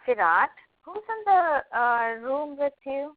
Virat, who's in the room with you?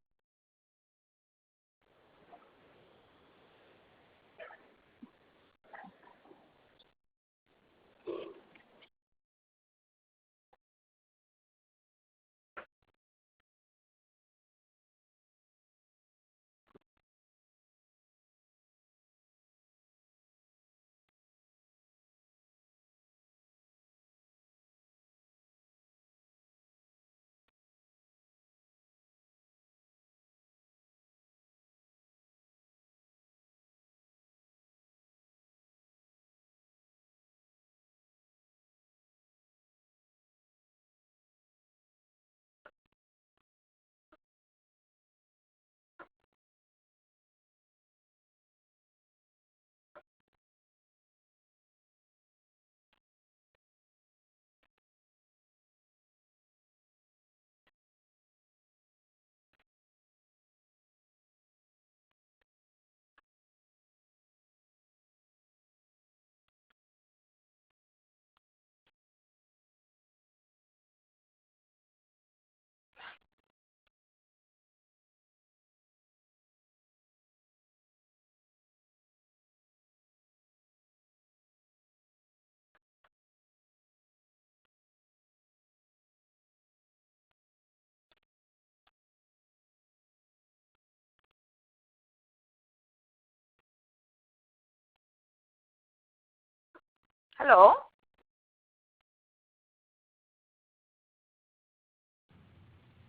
Hello?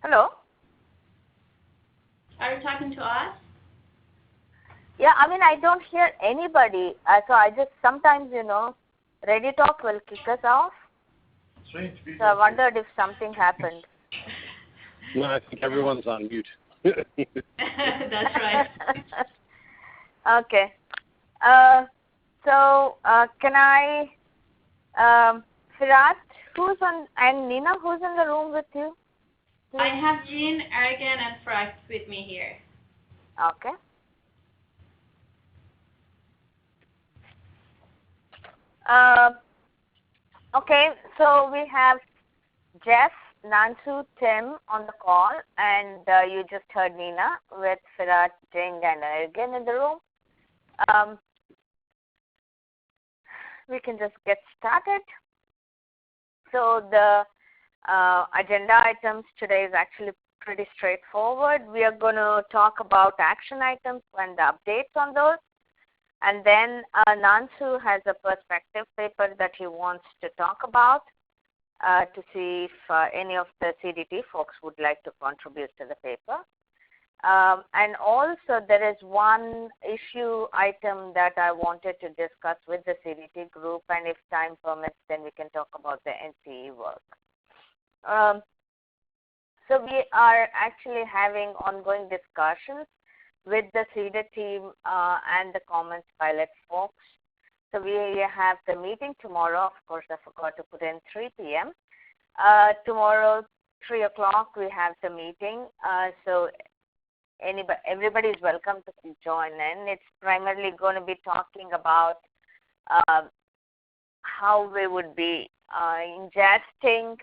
Hello? Are you talking to us? Yeah, I mean, I don't hear anybody. So I just sometimes, Ready Talk will kick us off. Strange. So I wondered if something happened. No, I think everyone's on mute. That's right. Okay. So can I, Firat, who's on, and Nina, who's in the room with you? I have Jean, Argan, and Frax with me here. Okay. Okay, so we have Jeff, Nansu, Tim on the call, and you just heard Nina with Firat, Jing, and Argan in the room. We can just get started. So the agenda items today is actually pretty straightforward. We are going to talk about action items and the updates on those. And then Nansu has a perspective paper that he wants to talk about to see if any of the CDT folks would like to contribute to the paper. And also there is one issue item that I wanted to discuss with the CDT group, and if time permits, then we can talk about the NCE work. So we are actually having ongoing discussions with the CEDA team and the Commons Pilot folks. So we have the meeting tomorrow. Of course, I forgot to put in 3 p.m. Tomorrow, 3 o'clock, we have the meeting. So everybody is welcome to join in. It's primarily going to be talking about how we would be ingesting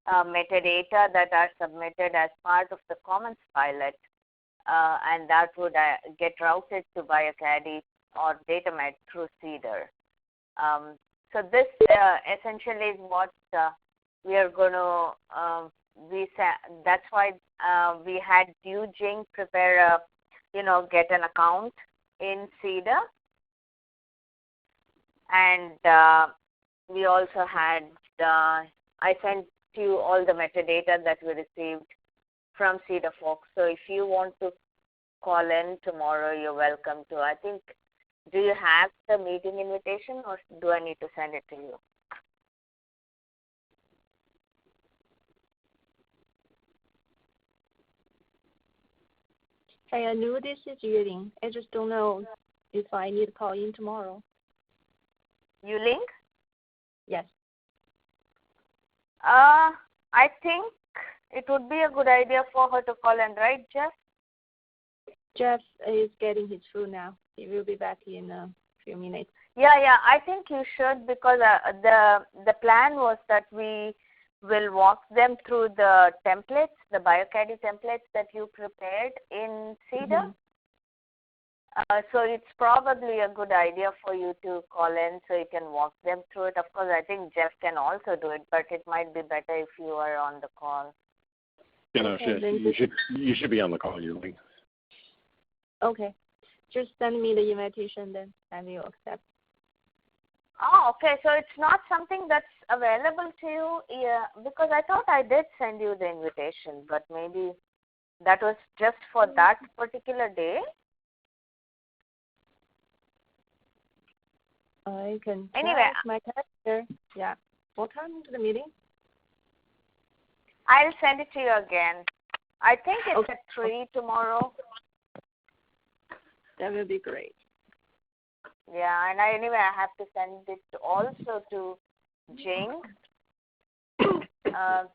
metadata that are submitted as part of the Commons Pilot, and that would get routed to BioCaddy or DataMed through CEDAR. So this essentially is what we are going to, that's why we had Jing prepare get an account in CEDAR. And we also had, I sent you all the metadata that we received from CEDAR folks. So if you want to call in tomorrow, you're welcome to. I think, do you have the meeting invitation, or do I need to send it to you? Hey, Anu, this is Yuling. I just don't know if I need to call in tomorrow. Yuling? Yes. I think it would be a good idea for her to call in, right, Jeff? Jeff is getting his food now. He will be back in a few minutes. Yeah, I think you should, because the plan was that we will walk them through the templates, the BioCaddy templates that you prepared in Cedar. So it's probably a good idea for you to call in so you can walk them through it. Of course, I think Jeff can also do it, but it might be better if you are on the call. You know, you should be on the call, Yuling. Okay. Just send me the invitation then, and we'll accept. Oh, okay. So it's not something that's available to you? Yeah, because I thought I did send you the invitation, but maybe that was just for that particular day? I can Anyway, check my calendar. Yeah. What time is the meeting? I'll send it to you again. I think it's Okay. at 3 tomorrow. That will be great. Yeah, and anyway, I have to send it also to Jing because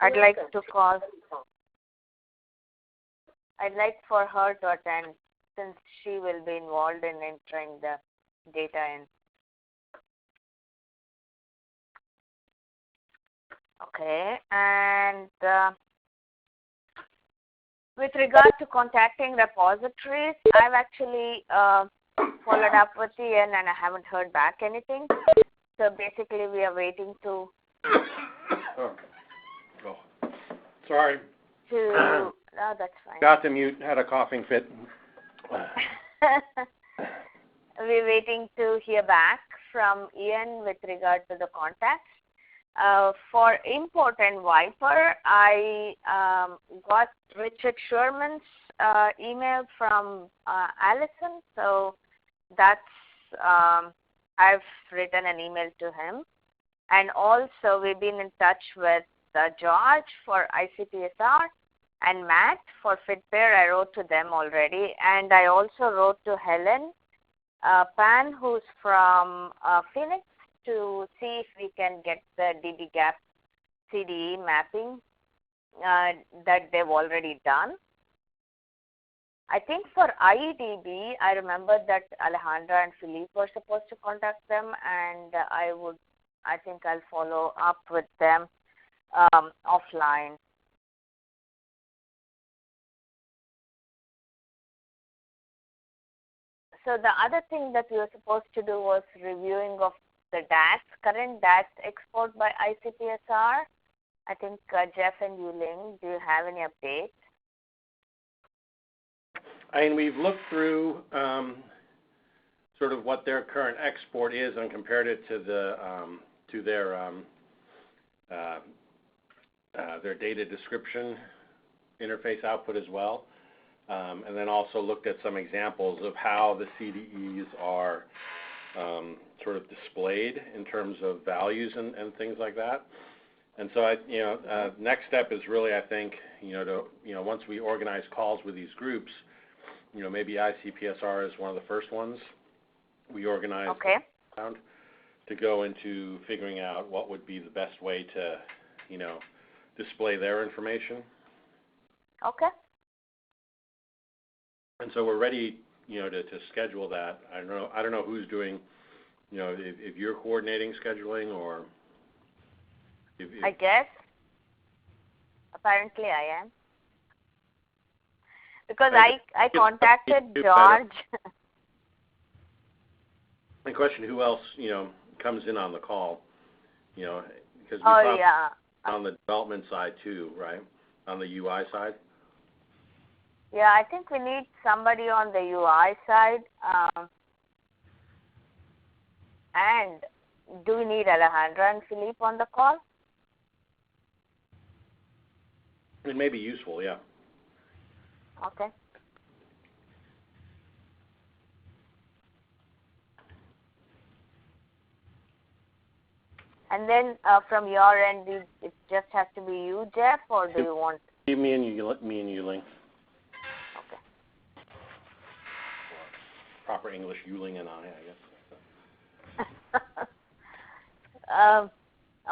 I'd like for her to attend since she will be involved in entering the data in. Okay, and with regard to contacting repositories, I've actually followed up with Ian and I haven't heard back anything. So basically we are waiting to... Sorry. No, that's fine. Got to mute, had a coughing fit. We're waiting to hear back from Ian with regard to the contacts. For Import and Viper, I got Richard Sherman's email from Allison, so that's I've written an email to him. And also we've been in touch with George for ICPSR and Matt for FitBear. I wrote to them already, and I also wrote to Helen Pan, who's from Phoenix, to see if we can get the dbGaP CDE mapping that they've already done. I think for IEDB, I remember that Alejandra and Philippe were supposed to contact them, and I think I'll follow up with them offline. So the other thing that we were supposed to do was reviewing of the DATs, current DATs export by ICPSR. I think Jeff and Yuling, do you have any updates? I mean, we've looked through sort of what their current export is and compared it to their data description interface output as well, and then also looked at some examples of how the CDEs are sort of displayed in terms of values and things like that. And so, next step is really, I think, once we organize calls with these groups, maybe ICPSR is one of the first ones we organize around to go into figuring out what would be the best way to, display their information. Okay. And so we're ready, to schedule that. I don't know who's doing, if you're coordinating scheduling or. I guess. Apparently I am. Because I contacted George. My question, who else, comes in on the call, because we on the development side too, right? On the UI side? Yeah, I think we need somebody on the UI side. And do we need Alejandra and Philippe on the call? It may be useful, yeah. Okay. And then from your end, it just has to be you, Jeff, or do you want? Me and Yuling. Okay. Proper English, Yuling and I guess.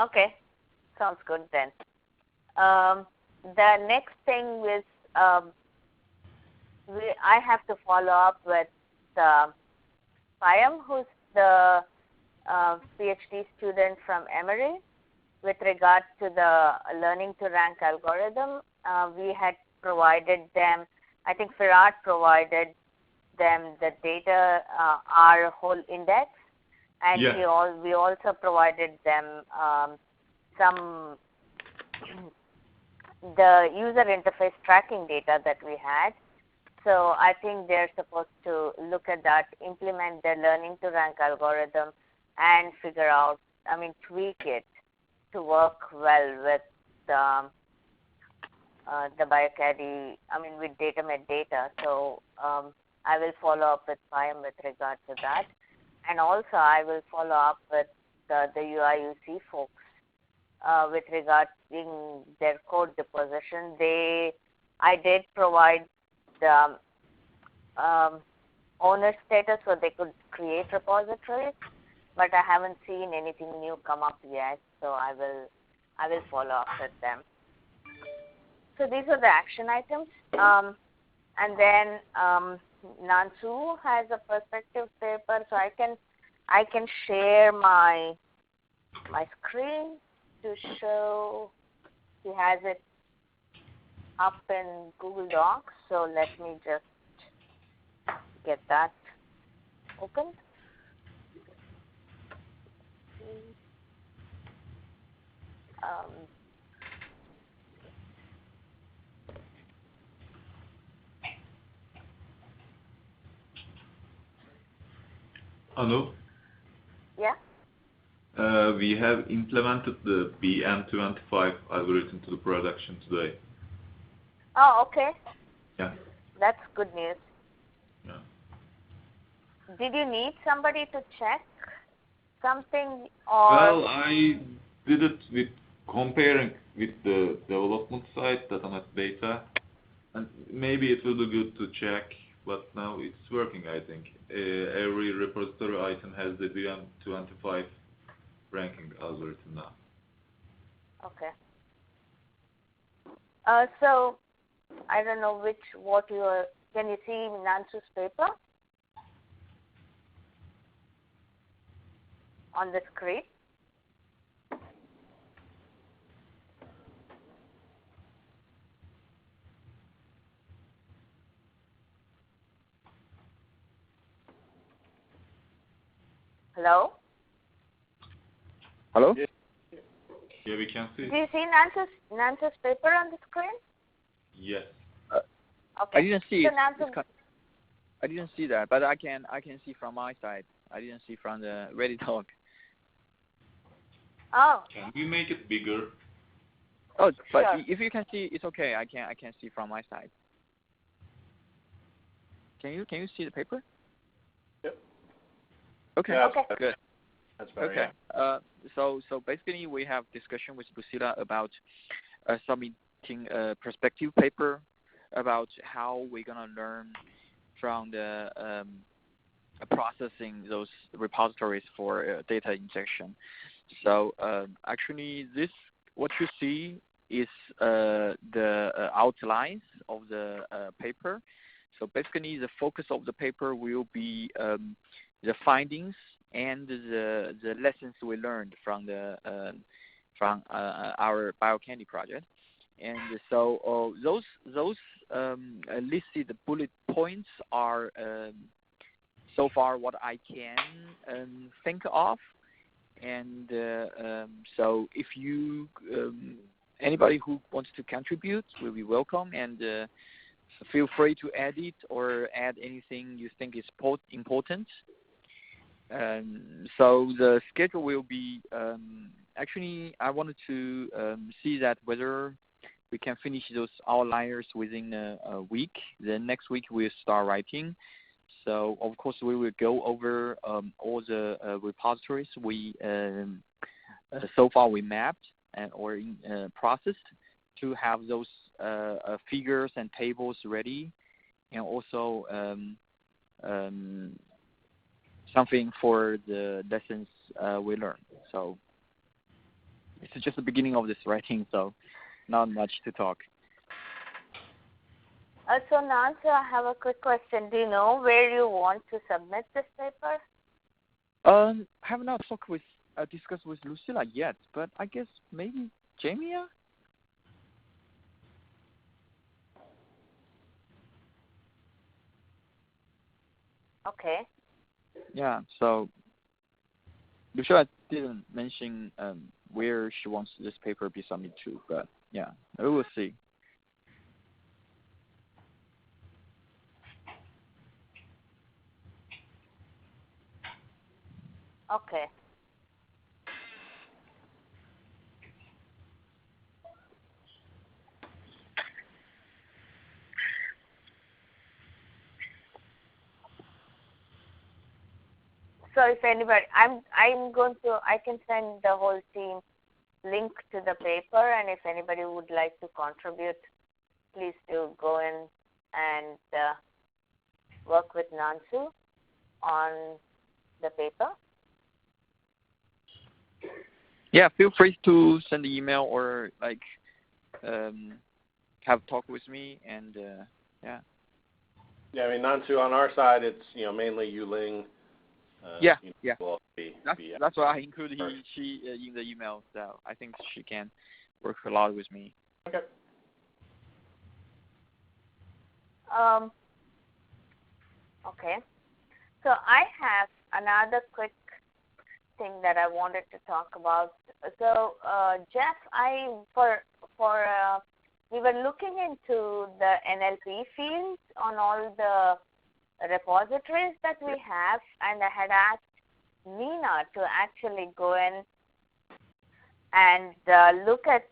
Okay. Sounds good then. The next thing is I have to follow up with Payam, who's the PhD student from Emory with regard to the learning to rank algorithm. We had provided them, I think Firat provided them the data, our whole index, and we also provided them some the user interface tracking data that we had. So I think they're supposed to look at that, implement their learning to rank algorithm, and figure out, tweak it to work well with the BioCaddy, with DataMed data. So I will follow up with Payam with regard to that. And also I will follow up with the UIUC folks with regarding their code deposition. I did provide the owner status so they could create repositories, but I haven't seen anything new come up yet, so I will follow up with them. So these are the action items. And then Nansu has a perspective paper, so I can share my screen to show. He has it up in Google Docs, so let me just get that open. Anu? Yeah? We have implemented the BM25 algorithm to the production today. Oh, okay. Yeah. That's good news. Yeah. Did you need somebody to check something, or? Well, I did it with comparing with the development side, DataMed data, and maybe it will be good to check, but now it's working, I think. Every repository item has the BM25 ranking algorithm now. Okay. So, I don't know can you see Nansu's paper on the screen? Hello? Hello? Yeah, we can see. Do you see Nansu's paper on the screen? Yes. Okay. I didn't see so it. Nansu, I didn't see that, but I can see from my side. I didn't see from the Reddit talk. Oh. Can we make it bigger? Oh, but sure. if you can see, it's okay. I can see from my side. Can you see the paper? Yep. Okay. Yeah, Okay. Good. That's better. Okay. Yeah. So basically we have discussion with Lucila about submitting a perspective paper about how we're gonna learn from the processing those repositories for data injection. So actually, what you see is the outlines of the paper. So basically, the focus of the paper will be the findings and the lessons we learned from our BioCandy project. And so those listed bullet points are so far what I can think of. And so if you anybody who wants to contribute will be welcome, and feel free to edit or add anything you think is important. So the schedule will be actually I wanted to see that whether we can finish those outliers within a week. Then next week we'll start writing. So of course we will go over all the repositories we so far we mapped or processed to have those figures and tables ready, and also something for the lessons we learned. So it's just the beginning of this writing, so not much to talk. So Nansu, I have a quick question. Do you know where you want to submit this paper? Have not discussed with Lucilla yet, but I guess maybe Jamie. Okay. Yeah. So Lucilla didn't mention where she wants this paper be submitted to, but yeah, we will see. Okay. So if anybody, I can send the whole team link to the paper, and if anybody would like to contribute, please do go in and work with Nansu on the paper. Yeah, feel free to send the email or have a talk with me, and yeah. Yeah, I mean, Nansu, on our side, it's mainly Yuling. Yeah. Will be That's why I included she in the email. So I think she can work a lot with me. Okay. Okay. So I have another quick thing that I wanted to talk about. So Jeff, we were looking into the NLP fields on all the repositories that we have, and I had asked Nina to actually go in and look at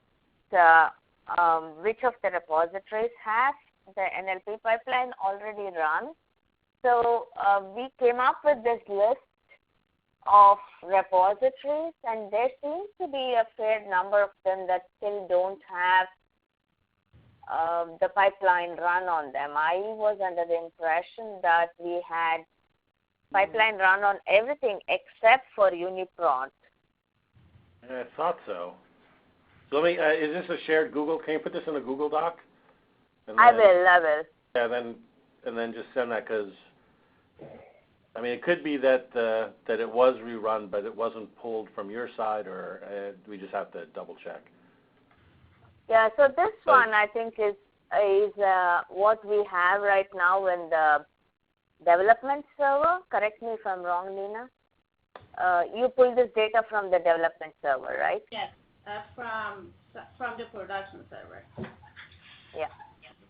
which of the repositories have the NLP pipeline already run. So we came up with this list of repositories, and there seems to be a fair number of them that still don't have the pipeline run on them. I was under the impression that we had pipeline run on everything except for UniProt. I thought so. So let me. Is this a shared Google? Can you put this in a Google Doc? I will. Yeah, and then just send that, because I mean, it could be that that it was rerun, but it wasn't pulled from your side, or we just have to double check. Yeah, so this one I think is what we have right now in the development server. Correct me if I'm wrong, Nina. You pull this data from the development server, right? Yes, from the production server. Yeah.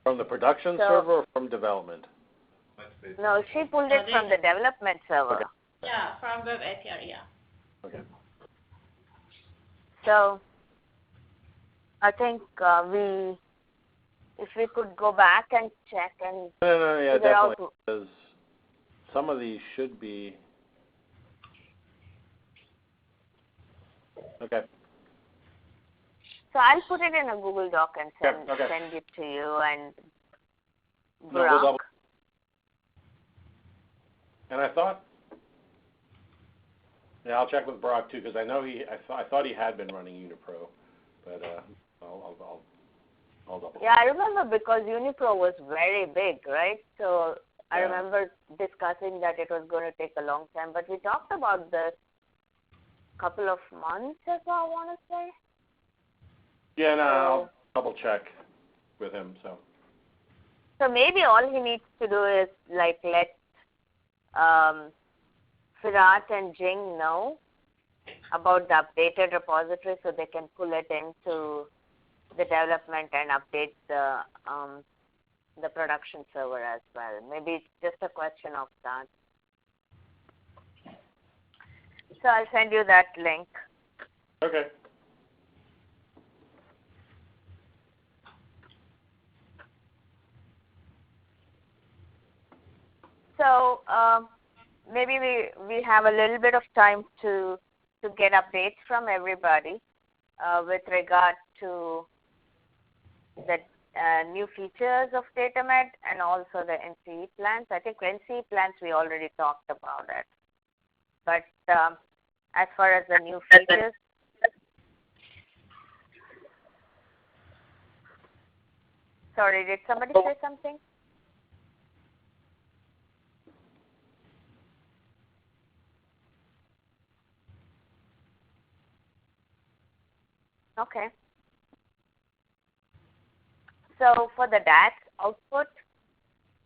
From the production server or from development? No, she pulled it from the development server. Okay. Yeah, from Web API, yeah. Okay. So I think if we could go back and check and Yeah, figure definitely, out. because some of these should be. Okay. So I'll put it in a Google Doc and send it to you and Burak. And I thought, I'll check with Burak too, because I know I thought he had been running UniPro, but I'll double. Yeah, I remember because UniPro was very big, right? So I remember discussing that it was going to take a long time, but we talked about this a couple of months ago, I want to say. Yeah, no, I'll double check with him. So maybe all he needs to do is let Firat and Jing know about the updated repository, so they can pull it into the development and update the production server as well. Maybe it's just a question of that. So I'll send you that link. Okay. So maybe we have a little bit of time to get updates from everybody with regard to the new features of DataMed and also the NCE plans. I think NCE plans we already talked about it. But as far as the new features, sorry, did somebody say something? Okay. So for the DAX output,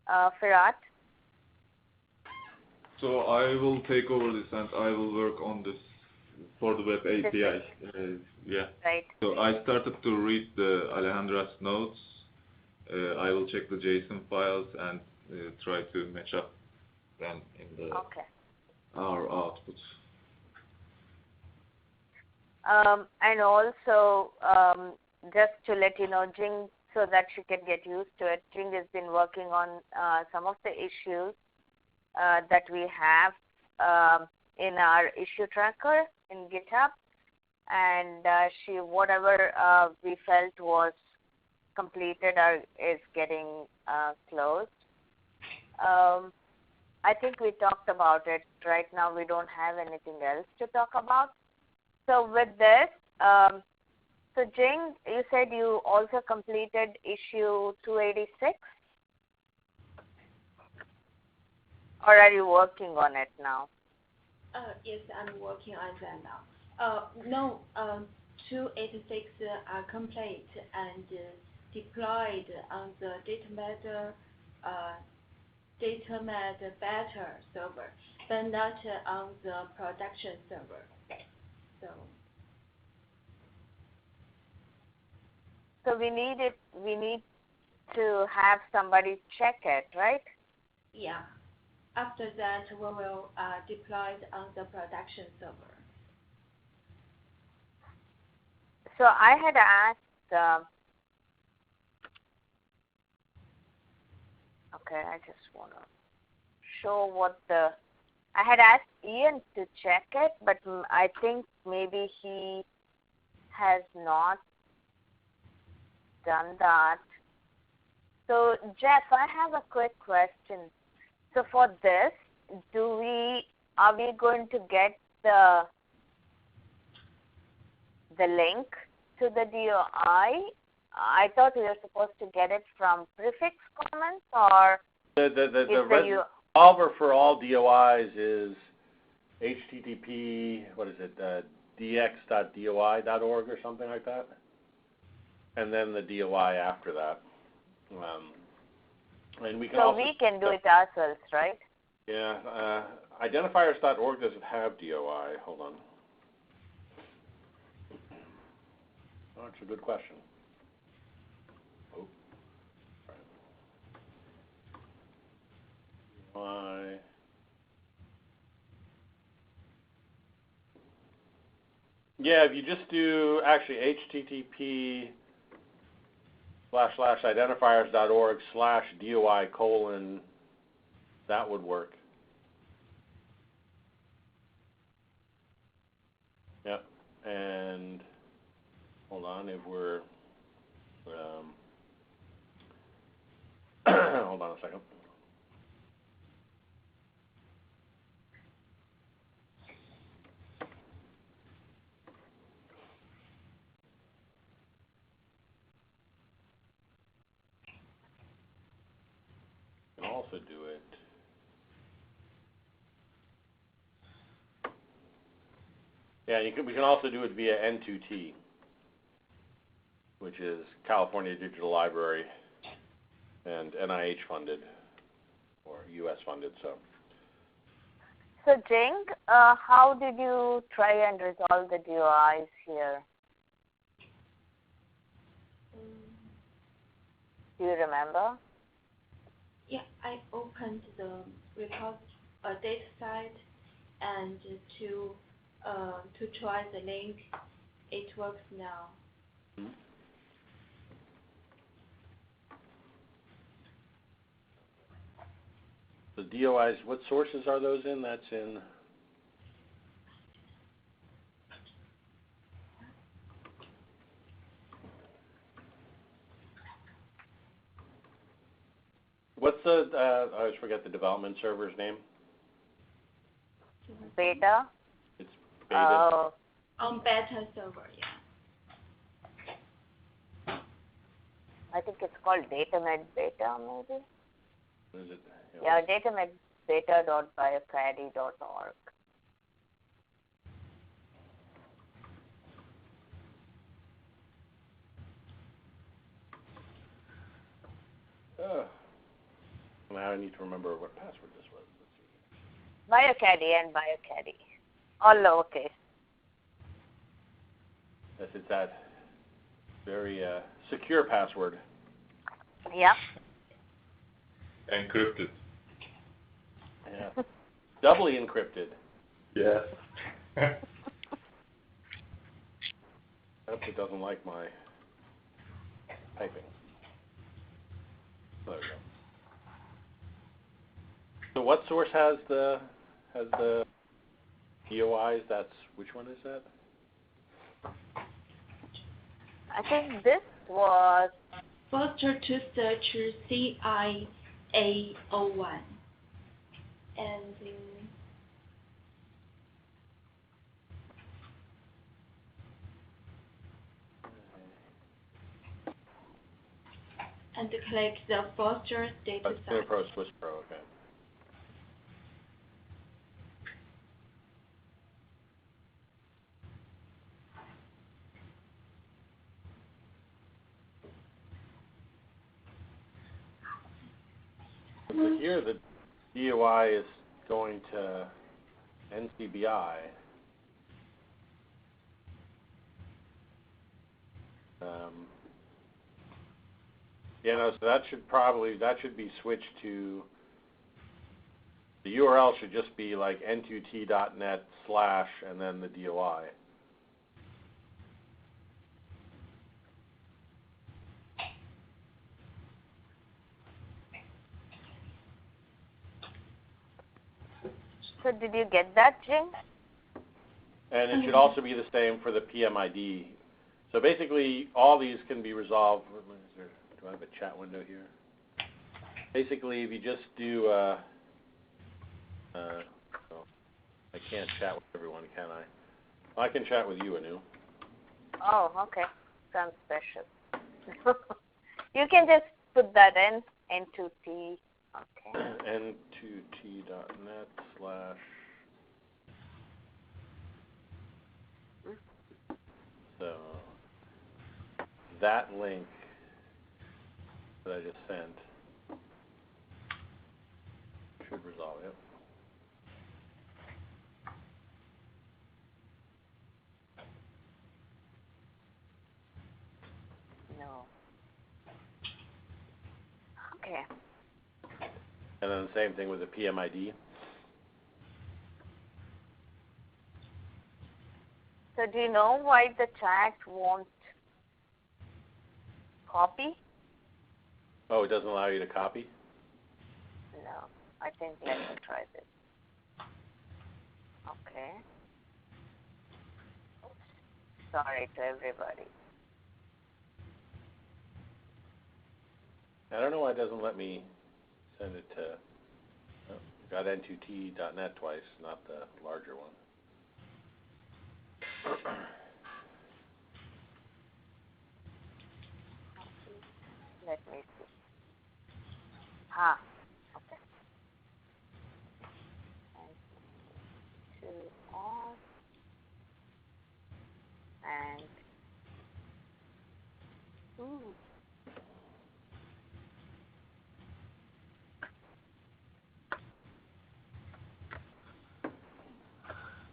Firat? So I will take over this and I will work on this for the web API. Yeah. Right. So I started to read the Alejandra's notes. I will check the JSON files and try to match up them in the our outputs. And also, just to let you know, Jing, so that she can get used to it, Jing has been working on some of the issues that we have in our issue tracker in GitHub, and she whatever we felt was completed is getting closed. I think we talked about it. Right now we don't have anything else to talk about. So with this, so Jing, you said you also completed issue 286? Or are you working on it now? Yes, I'm working on that now. No, 286 are complete and deployed on the DataMed beta server, but not on the production server. So we need to have somebody check it, right? Yeah. After that, we will deploy it on the production server. So I had asked, okay, I just want to show I had asked Ian to check it, but I think maybe he has not done that. So Jeff, I have a quick question. So for this, are we going to get the link to the DOI? I thought we were supposed to get it from prefix comments, or the resolver for all DOIs is HTTP, dx.doi.org or something like that, and then the DOI after that. And we can we can do it ourselves, right? Yeah, identifiers.org doesn't have DOI. Hold on. Oh, that's a good question. Oh. Why? Yeah, if you just do actually http://identifiers.org/DOI:, that would work. Yep. And hold on, if we're hold on a second. You can also do it. Yeah, we can also do it via N2T, which is California Digital Library and NIH funded or US funded. So Jing, how did you try and resolve the DOIs here? Do you remember? Yeah, I opened the report data site and to try the link. It works now. Mm-hmm. The DOIs, what sources are those in? That's in. What's the, I always forget the development server's name. Beta? It's Beta. On beta server, yeah. I think it's called DataMed Beta, maybe? What is it? Yeah, datamedbeta.biocaddy.org. now I need to remember what password this was. BioCaddy and BioCaddy, all lowercase. Yes, it's that very secure password. Yeah. Encrypted. Yeah. Doubly encrypted. Yes. I hope it doesn't like my typing. There we go. So what source has the DOIs? That's which one is that? I think this was Foster to search CIA01. And click the Foster data That's site. Pro Swiss Pro, okay. So here the DOI is going to NCBI. Yeah, no, so that should be switched to, the URL should just be like n2t.net/ and then the DOI. So did you get that, Jing? And it should also be the same for the PMID. So basically, all these can be resolved. Do I have a chat window here? Basically, if you just do, well, I can't chat with everyone, can I? Well, I can chat with you, Anu. Oh, okay. Sounds special. You can just put that in N2T. Okay. n2t.net/. So that link that I just sent should resolve it. No. Okay. And then the same thing with the PMID. So do you know why the chat won't copy? Oh, it doesn't allow you to copy? No. I think let me try this. Okay. Sorry to everybody. I don't know why it doesn't let me send it to, oh, got n2t.net twice, not the larger one. Let me see. Okay. And to off and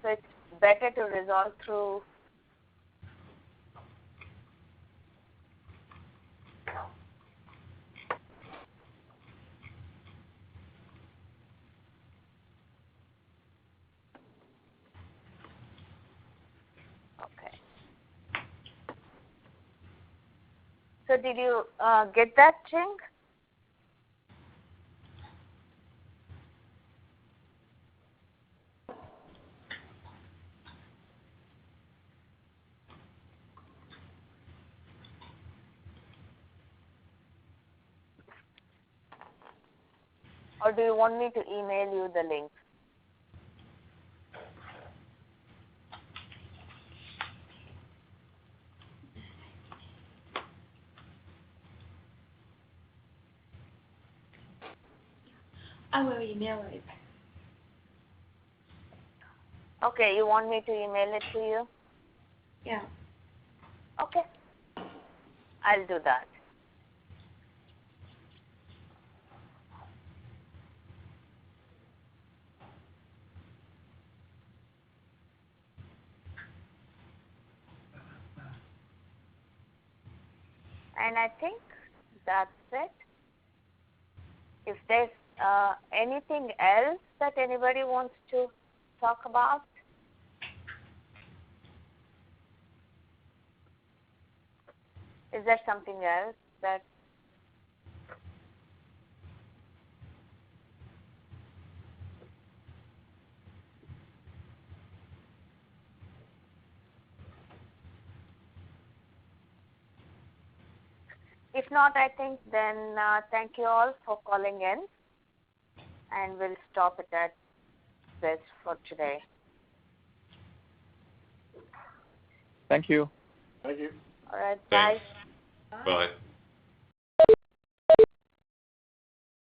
so it's better to resolve through So did you get that, Ching? Or do you want me to email you the link? I will email it. Okay, you want me to email it to you? Yeah. Okay. I'll do that. And I think that's it. If there's anything else that anybody wants to talk about? Is there something else that if not, I think then thank you all for calling in, and we'll stop it at this for today. Thank you. Thank you. All right, bye. Thanks. Bye.